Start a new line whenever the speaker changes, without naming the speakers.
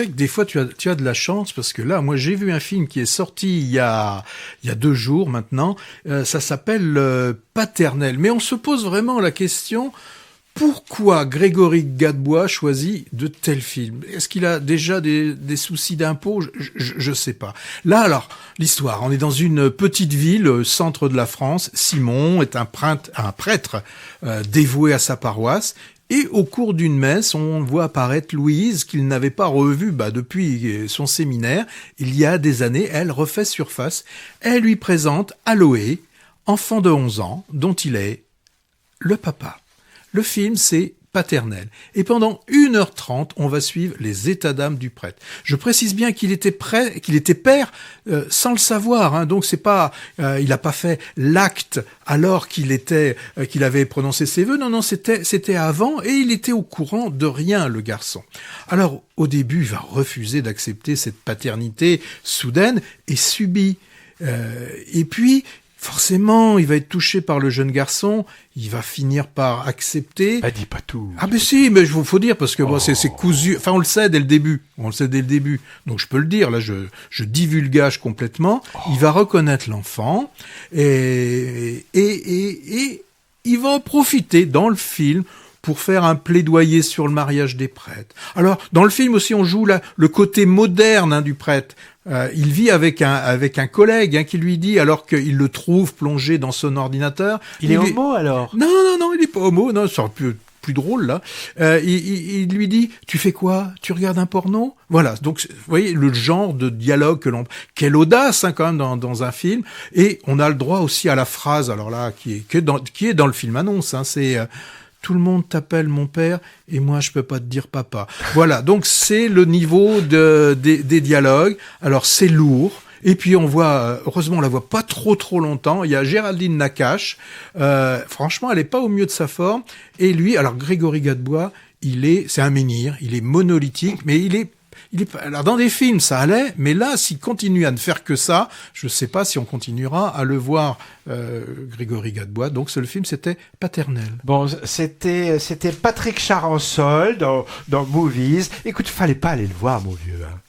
sais que des fois tu as de la chance parce que là, moi j'ai vu un film qui est sorti il y a 2 jours maintenant. Ça s'appelle Paternel. Mais on se pose vraiment la question. Pourquoi Grégory Gadebois choisit de tels films? Est-ce qu'il a déjà des soucis d'impôt? Je sais pas. Là, alors, l'histoire. On est dans une petite ville, centre de la France. Simon est un prêtre dévoué à sa paroisse. Et au cours d'une messe, on voit apparaître Louise, qu'il n'avait pas revue depuis son séminaire. Il y a des années, elle refait surface. Elle lui présente Aloé, enfant de 11 ans, dont il est le papa. Le film, c'est Paternel. Et pendant 1h30, on va suivre les états d'âme du prêtre. Je précise bien qu'il était père sans le savoir. Hein. Donc c'est pas, il n'a pas fait l'acte alors qu'il avait prononcé ses vœux. Non, c'était avant et il était au courant de rien, le garçon. Alors au début, il va refuser d'accepter cette paternité soudaine et subie. Et puis forcément, il va être touché par le jeune garçon, il va finir par accepter.
Bah, dis pas tout.
Ah ben si, mais il faut dire, parce que bon, c'est cousu, enfin on le sait dès le début, donc je peux le dire, là je divulgage complètement, Il va reconnaître l'enfant, et il va en profiter dans le film pour faire un plaidoyer sur le mariage des prêtres. Alors, dans le film aussi, on joue le côté moderne du prêtre. Il vit avec un collègue qui lui dit, alors qu'il le trouve plongé dans son ordinateur...
Il est homo, alors?
Non, il n'est pas homo. Non, c'est plus drôle, là. Il lui dit, tu fais quoi? Tu regardes un porno? Voilà, donc, vous voyez, le genre de dialogue quelle audace, quand même, dans un film. Et on a le droit aussi à la phrase, alors là, qui est dans le film annonce, c'est... Tout le monde t'appelle mon père et moi je peux pas te dire papa. Voilà, donc c'est le niveau des dialogues. Alors c'est lourd. Et puis on voit, heureusement on la voit pas trop longtemps. Il y a Géraldine Nakache. Franchement, elle est pas au mieux de sa forme. Et lui, alors Grégory Gadebois, c'est un menhir. Il est monolithique, mais alors dans des films ça allait, mais là s'il continue à ne faire que ça, je ne sais pas si on continuera à le voir, Grégory Gadebois. Donc le film c'était Paternel.
Bon, c'était Patrick Charansol dans Movies. Écoute, fallait pas aller le voir, mon vieux.